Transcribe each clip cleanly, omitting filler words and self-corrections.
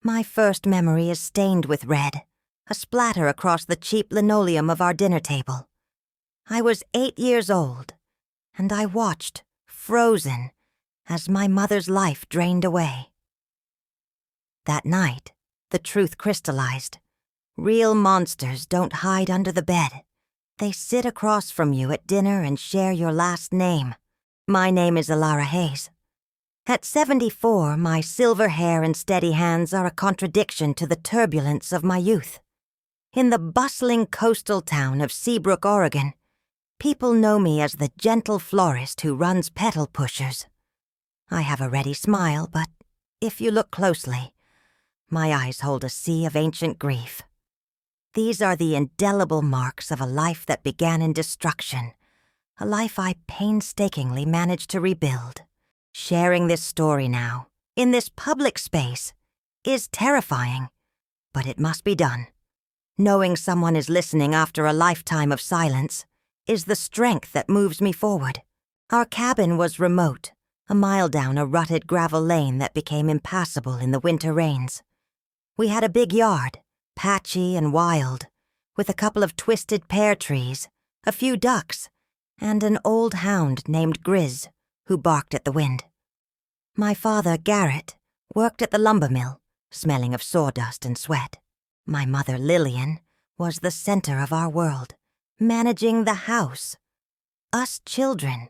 My first memory is stained with red, a splatter across the cheap linoleum of our dinner table. I was 8 years old, and I watched, frozen, as my mother's life drained away. That night, the truth crystallized. Real monsters don't hide under the bed. They sit across from you at dinner and share your last name. My name is Alara Hayes. At 74, my silver hair and steady hands are a contradiction to the turbulence of my youth. In the bustling coastal town of Seabrook, Oregon, people know me as the gentle florist who runs petal pushers. I have a ready smile, but if you look closely, my eyes hold a sea of ancient grief. These are the indelible marks of a life that began in destruction, a life I painstakingly managed to rebuild. Sharing this story now, in this public space, is terrifying, but it must be done. Knowing someone is listening after a lifetime of silence is the strength that moves me forward. Our cabin was remote, a mile down a rutted gravel lane that became impassable in the winter rains. We had a big yard, patchy and wild, with a couple of twisted pear trees, a few ducks, and an old hound named Grizz, who barked at the wind. My father, Garrett, worked at the lumber mill, smelling of sawdust and sweat. My mother, Lillian, was the center of our world, managing the house. Us children.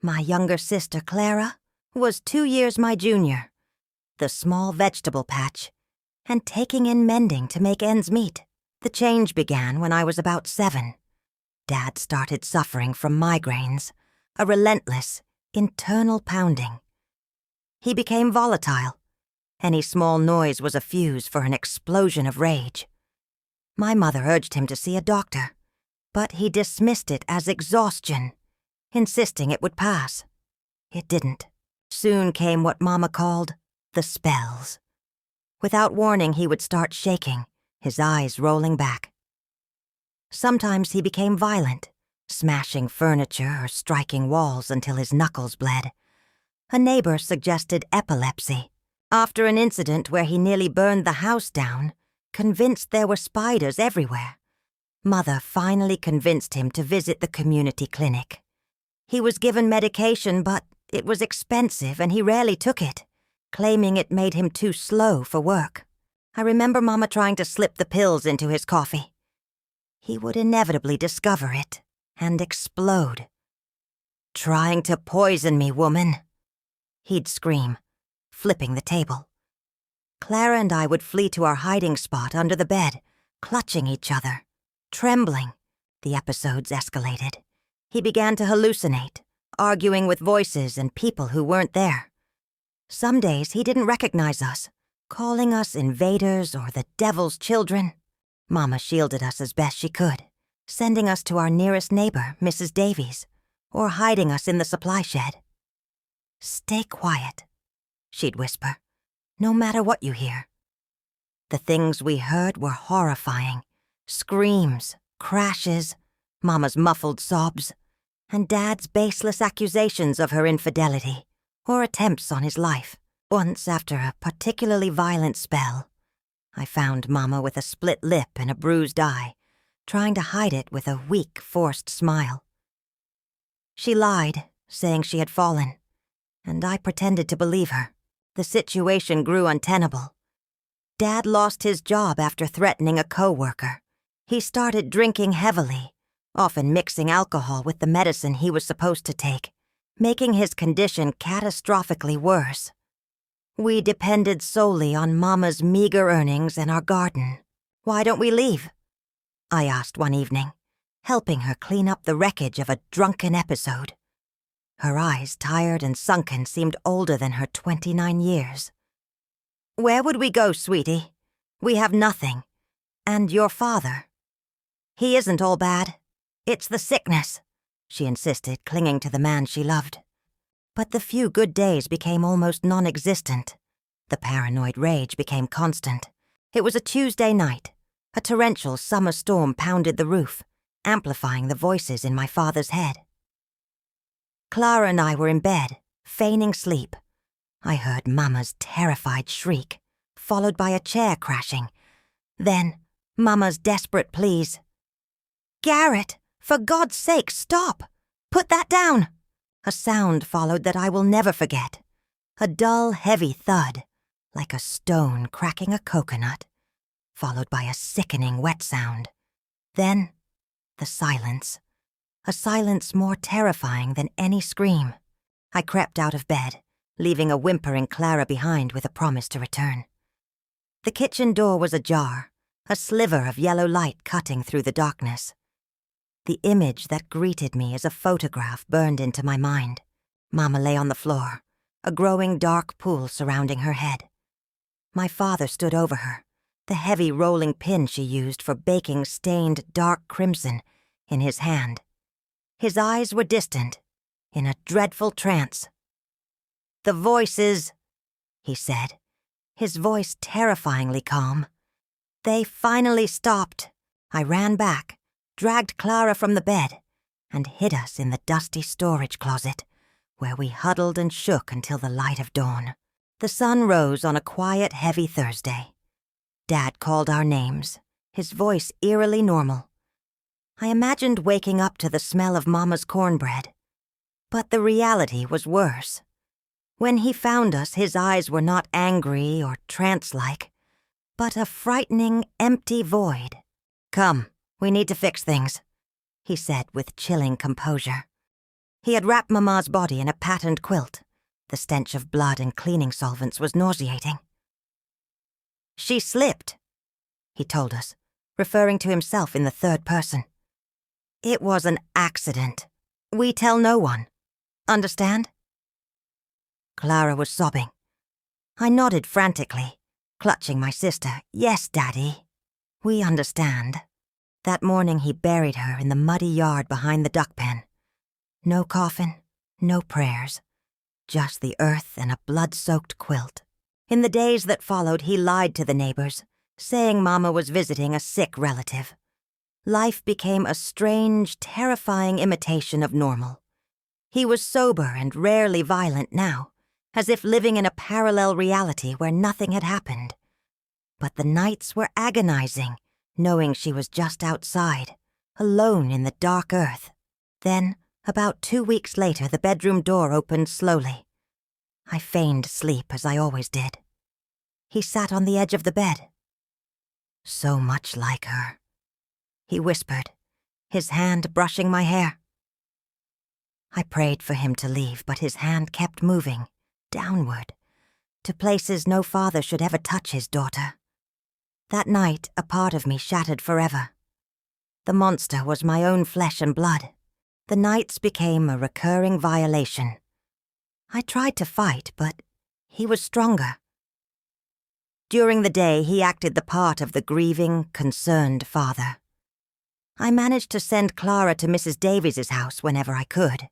My younger sister, Clara, was 2 years my junior. The small vegetable patch, and taking in mending to make ends meet. The change began when I was about 7. Dad started suffering from migraines, a relentless, internal pounding. He became volatile. Any small noise was a fuse for an explosion of rage. My mother urged him to see a doctor, but he dismissed it as exhaustion, insisting it would pass. It didn't. Soon came what Mama called the spells. Without warning, he would start shaking, his eyes rolling back. Sometimes he became violent, smashing furniture or striking walls until his knuckles bled. A neighbor suggested epilepsy. After an incident where he nearly burned the house down, convinced there were spiders everywhere, Mother finally convinced him to visit the community clinic. He was given medication, but it was expensive and he rarely took it, claiming it made him too slow for work. I remember Mama trying to slip the pills into his coffee. He would inevitably discover it and explode. "Trying to poison me, woman," he'd scream, flipping the table. Clara and I would flee to our hiding spot under the bed, clutching each other, trembling. The episodes escalated. He began to hallucinate, arguing with voices and people who weren't there. Some days he didn't recognize us, calling us invaders or the devil's children. Mama shielded us as best she could, sending us to our nearest neighbor, Mrs. Davies, or hiding us in the supply shed. "Stay quiet," she'd whisper, "no matter what you hear." The things we heard were horrifying. Screams, crashes, Mama's muffled sobs, and Dad's baseless accusations of her infidelity or attempts on his life. Once, after a particularly violent spell, I found Mama with a split lip and a bruised eye, trying to hide it with a weak, forced smile. She lied, saying she had fallen, and I pretended to believe her. The situation grew untenable. Dad lost his job after threatening a co-worker. He started drinking heavily, often mixing alcohol with the medicine he was supposed to take, making his condition catastrophically worse. We depended solely on Mama's meager earnings and our garden. "Why don't we leave?" I asked one evening, helping her clean up the wreckage of a drunken episode. Her eyes, tired and sunken, seemed older than her 29 years. "Where would we go, sweetie? We have nothing. And your father. He isn't all bad. It's the sickness," she insisted, clinging to the man she loved. But the few good days became almost non-existent. The paranoid rage became constant. It was a Tuesday night. A torrential summer storm pounded the roof, amplifying the voices in my father's head. Clara and I were in bed, feigning sleep. I heard Mama's terrified shriek, followed by a chair crashing. Then, Mama's desperate pleas. "Garrett, for God's sake, stop! Put that down!" A sound followed that I will never forget. A dull, heavy thud, like a stone cracking a coconut, followed by a sickening wet sound. Then, the silence. A silence more terrifying than any scream. I crept out of bed, leaving a whimpering Clara behind with a promise to return. The kitchen door was ajar, a sliver of yellow light cutting through the darkness. The image that greeted me as a photograph burned into my mind. Mama lay on the floor, a growing dark pool surrounding her head. My father stood over her, the heavy rolling pin she used for baking stained dark crimson in his hand. His eyes were distant, in a dreadful trance. "The voices," he said, his voice terrifyingly calm. "They finally stopped." I ran back, dragged Clara from the bed, and hid us in the dusty storage closet, where we huddled and shook until the light of dawn. The sun rose on a quiet, heavy Thursday. Dad called our names, his voice eerily normal. I imagined waking up to the smell of Mama's cornbread. But the reality was worse. When he found us, his eyes were not angry or trance-like, but a frightening, empty void. "Come, we need to fix things," he said with chilling composure. He had wrapped Mama's body in a patterned quilt. The stench of blood and cleaning solvents was nauseating. "She slipped," he told us, referring to himself in the third person. "It was an accident. We tell no one. Understand?" Clara was sobbing. I nodded frantically, clutching my sister. "Yes, Daddy. We understand." That morning he buried her in the muddy yard behind the duck pen. No coffin, no prayers, just the earth and a blood-soaked quilt. In the days that followed, he lied to the neighbors, saying Mama was visiting a sick relative. Life became a strange, terrifying imitation of normal. He was sober and rarely violent now, as if living in a parallel reality where nothing had happened. But the nights were agonizing, knowing she was just outside, alone in the dark earth. Then, about 2 weeks later, the bedroom door opened slowly. I feigned sleep, as I always did. He sat on the edge of the bed. "So much like her," he whispered, his hand brushing my hair. I prayed for him to leave, but his hand kept moving, downward, to places no father should ever touch his daughter. That night, a part of me shattered forever. The monster was my own flesh and blood. The nights became a recurring violation. I tried to fight, but he was stronger. During the day, he acted the part of the grieving, concerned father. I managed to send Clara to Mrs. Davies's house whenever I could,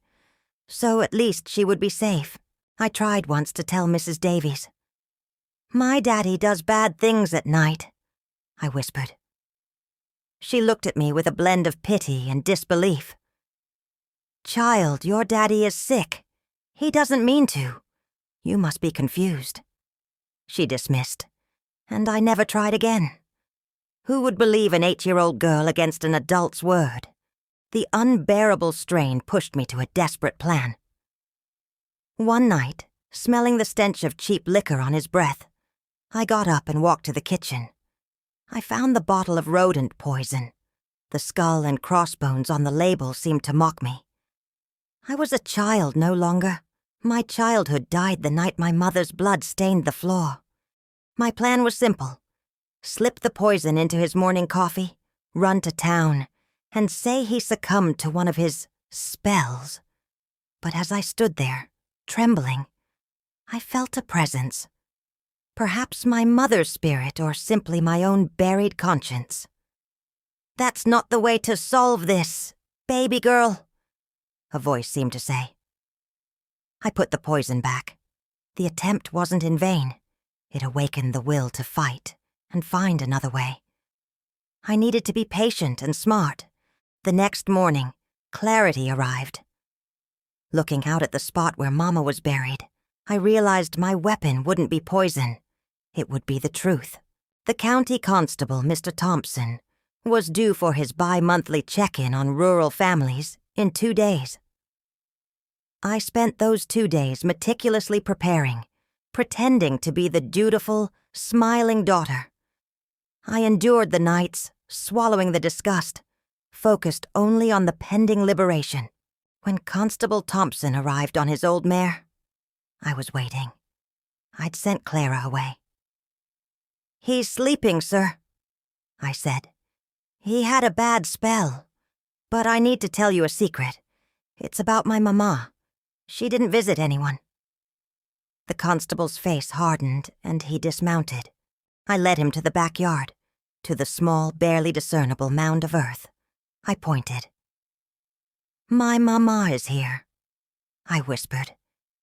so at least she would be safe. I tried once to tell Mrs. Davies. "My daddy does bad things at night," I whispered. She looked at me with a blend of pity and disbelief. "Child, your daddy is sick. He doesn't mean to. You must be confused," she dismissed, and I never tried again. Who would believe an 8-year-old girl against an adult's word? The unbearable strain pushed me to a desperate plan. One night, smelling the stench of cheap liquor on his breath, I got up and walked to the kitchen. I found the bottle of rodent poison. The skull and crossbones on the label seemed to mock me. I was a child no longer. My childhood died the night my mother's blood stained the floor. My plan was simple. Slip the poison into his morning coffee, run to town, and say he succumbed to one of his spells. But as I stood there, trembling, I felt a presence. Perhaps my mother's spirit or simply my own buried conscience. "That's not the way to solve this, baby girl," a voice seemed to say. I put the poison back. The attempt wasn't in vain. It awakened the will to fight and find another way. I needed to be patient and smart. The next morning, clarity arrived. Looking out at the spot where Mama was buried, I realized my weapon wouldn't be poison. It would be the truth. The county constable, Mr. Thompson, was due for his bi-monthly check-in on rural families in 2 days. I spent those 2 days meticulously preparing, pretending to be the dutiful, smiling daughter. I endured the nights, swallowing the disgust, focused only on the pending liberation. When Constable Thompson arrived on his old mare, I was waiting. I'd sent Clara away. "He's sleeping, sir," I said. "He had a bad spell. But I need to tell you a secret. It's about my mama. She didn't visit anyone." The constable's face hardened, and he dismounted. I led him to the backyard, to the small, barely discernible mound of earth. I pointed. "My mama is here," I whispered,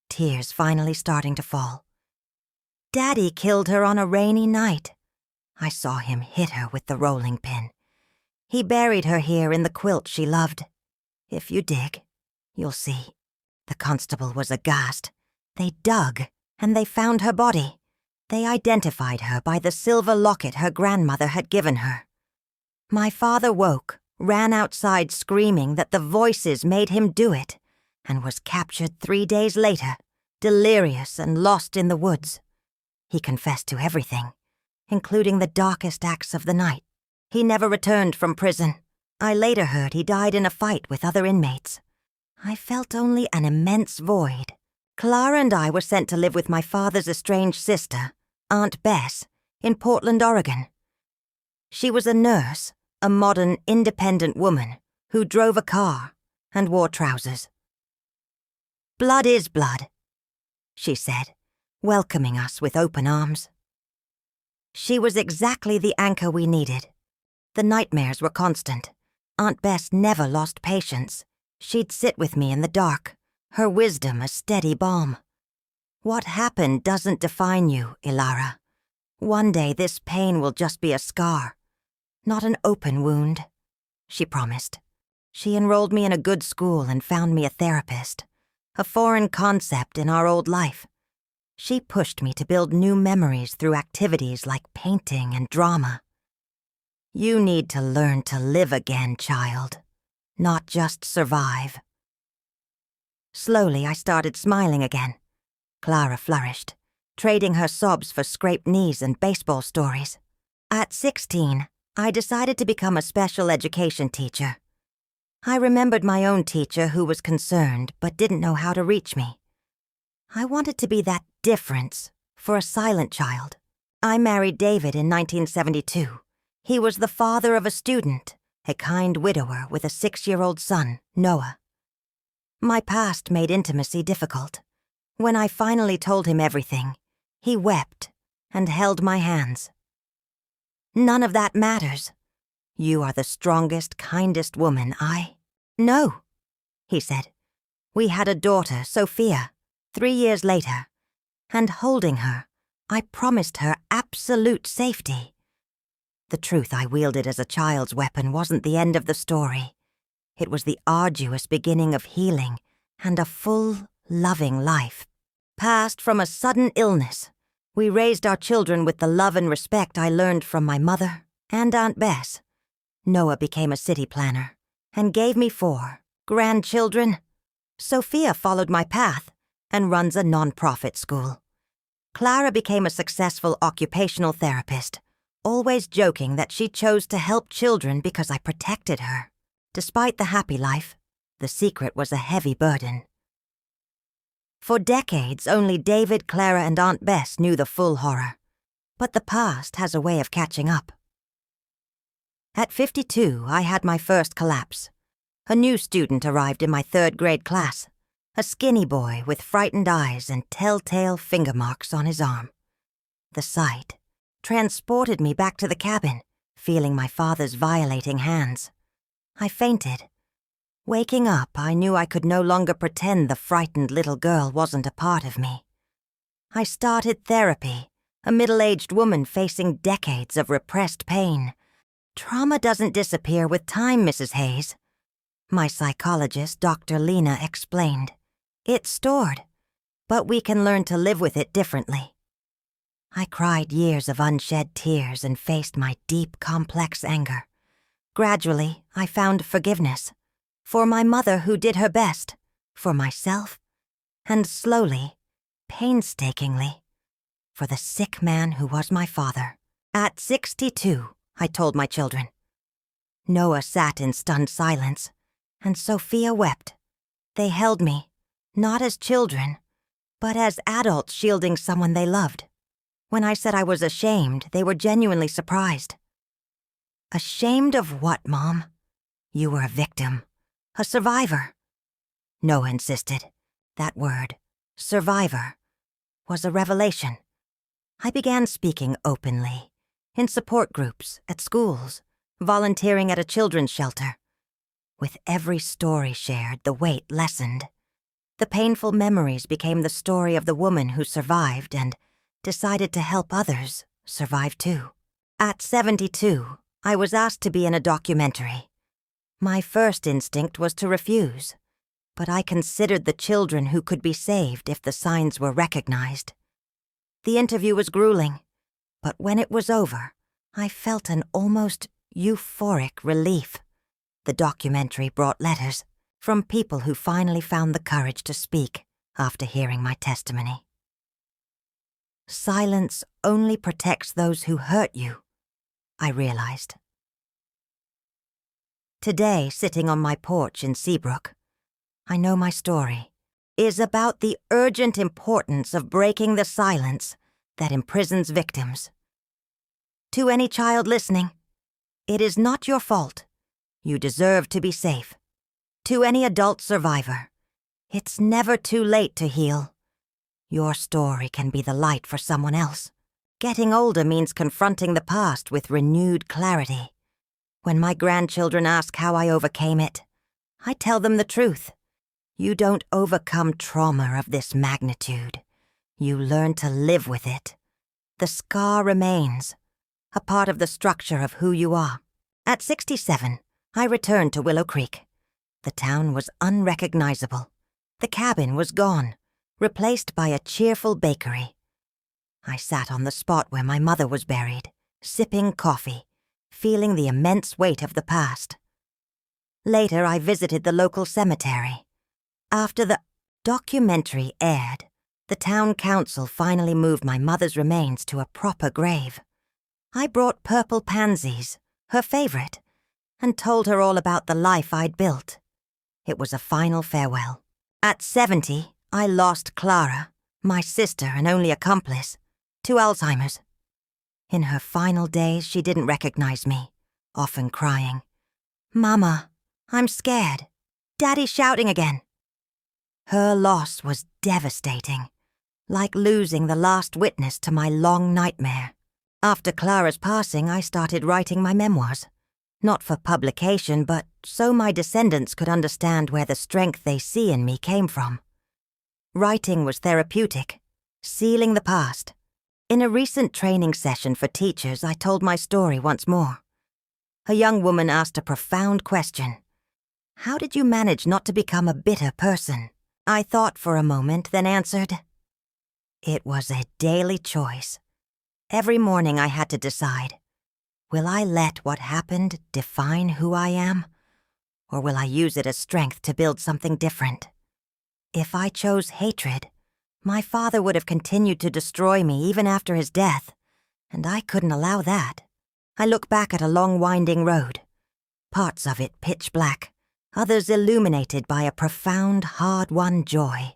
tears finally starting to fall. "Daddy killed her on a rainy night. I saw him hit her with the rolling pin. He buried her here in the quilt she loved. If you dig, you'll see." The constable was aghast. They dug, and they found her body. They identified her by the silver locket her grandmother had given her. My father woke, ran outside screaming that the voices made him do it, and was captured 3 days later, delirious and lost in the woods. He confessed to everything, including the darkest acts of the night. He never returned from prison. I later heard he died in a fight with other inmates. I felt only an immense void. Clara and I were sent to live with my father's estranged sister, Aunt Bess, in Portland, Oregon. She was a nurse, a modern, independent woman who drove a car and wore trousers. "Blood is blood," she said, welcoming us with open arms. She was exactly the anchor we needed. The nightmares were constant. Aunt Bess never lost patience. She'd sit with me in the dark, her wisdom a steady balm. "What happened doesn't define you, Ilara. One day this pain will just be a scar, not an open wound," she promised. She enrolled me in a good school and found me a therapist, a foreign concept in our old life. She pushed me to build new memories through activities like painting and drama. "You need to learn to live again, child, not just survive." Slowly, I started smiling again. Clara flourished, trading her sobs for scraped knees and baseball stories. At 16, I decided to become a special education teacher. I remembered my own teacher who was concerned but didn't know how to reach me. I wanted to be that difference for a silent child. I married David in 1972. He was the father of a student, a kind widower with a 6-year-old son, Noah. My past made intimacy difficult. When I finally told him everything, he wept and held my hands. "None of that matters. You are the strongest, kindest woman I know," he said. "We had a daughter, Sophia, 3 years later, and holding her, I promised her absolute safety. The truth I wielded as a child's weapon wasn't the end of the story. It was the arduous beginning of healing and a full, loving life. Passed from a sudden illness, we raised our children with the love and respect I learned from my mother and Aunt Bess. Noah became a city planner and gave me 4 grandchildren. Sophia followed my path and runs a non-profit school. Clara became a successful occupational therapist, always joking that she chose to help children because I protected her. Despite the happy life, the secret was a heavy burden. For decades, only David, Clara, and Aunt Bess knew the full horror. But the past has a way of catching up. At 52, I had my first collapse. A new student arrived in my 3rd grade class, a skinny boy with frightened eyes and telltale finger marks on his arm. The sight transported me back to the cabin, feeling my father's violating hands. I fainted. Waking up, I knew I could no longer pretend the frightened little girl wasn't a part of me. I started therapy, a middle-aged woman facing decades of repressed pain. "Trauma doesn't disappear with time, Mrs. Hayes," my psychologist, Dr. Lena, explained. "It's stored, but we can learn to live with it differently." I cried years of unshed tears and faced my deep, complex anger. Gradually, I found forgiveness. For my mother who did her best. For myself. And slowly, painstakingly, for the sick man who was my father. At 62, I told my children. Noah sat in stunned silence, and Sophia wept. They held me, not as children, but as adults shielding someone they loved. When I said I was ashamed, they were genuinely surprised. Ashamed of what, Mom? You were a victim, a survivor. Noah insisted. That word, survivor, was a revelation. I began speaking openly, in support groups, at schools, volunteering at a children's shelter. With every story shared, the weight lessened. The painful memories became the story of the woman who survived and decided to help others survive too. At 72, I was asked to be in a documentary. My first instinct was to refuse, but I considered the children who could be saved if the signs were recognized. The interview was grueling, but when it was over, I felt an almost euphoric relief. The documentary brought letters from people who finally found the courage to speak after hearing my testimony. Silence only protects those who hurt you, I realized. Today, sitting on my porch in Seabrook, I know my story is about the urgent importance of breaking the silence that imprisons victims. To any child listening, it is not your fault. You deserve to be safe. To any adult survivor, it's never too late to heal. Your story can be the light for someone else. Getting older means confronting the past with renewed clarity. When my grandchildren ask how I overcame it, I tell them the truth. You don't overcome trauma of this magnitude. You learn to live with it. The scar remains, a part of the structure of who you are. At 67, I returned to Willow Creek. The town was unrecognizable. The cabin was gone, replaced by a cheerful bakery. I sat on the spot where my mother was buried, sipping coffee, feeling the immense weight of the past. Later, I visited the local cemetery. After the documentary aired, the town council finally moved my mother's remains to a proper grave. I brought purple pansies, her favorite, and told her all about the life I'd built. It was a final farewell. At 70, I lost Clara, my sister and only accomplice, to Alzheimer's. In her final days, she didn't recognize me, often crying, "Mama, I'm scared. Daddy's shouting again." Her loss was devastating, like losing the last witness to my long nightmare. After Clara's passing, I started writing my memoirs. Not for publication, but so my descendants could understand where the strength they see in me came from. Writing was therapeutic, sealing the past. In a recent training session for teachers, I told my story once more. A young woman asked a profound question. How did you manage not to become a bitter person? I thought for a moment, then answered, it was a daily choice. Every morning I had to decide, will I let what happened define who I am? Or will I use it as strength to build something different? If I chose hatred, my father would have continued to destroy me even after his death, and I couldn't allow that. I look back at a long winding road, parts of it pitch black, others illuminated by a profound, hard-won joy.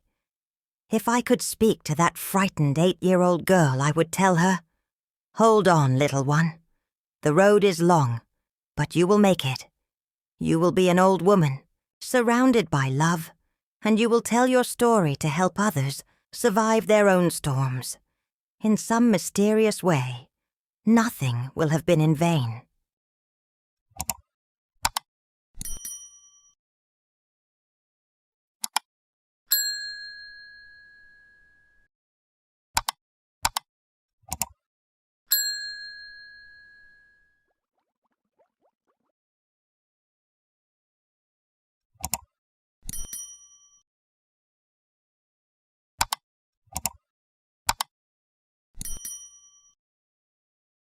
If I could speak to that frightened 8-year-old girl, I would tell her, hold on, little one. The road is long, but you will make it. You will be an old woman, surrounded by love, and you will tell your story to help others survive their own storms. In some mysterious way, nothing will have been in vain.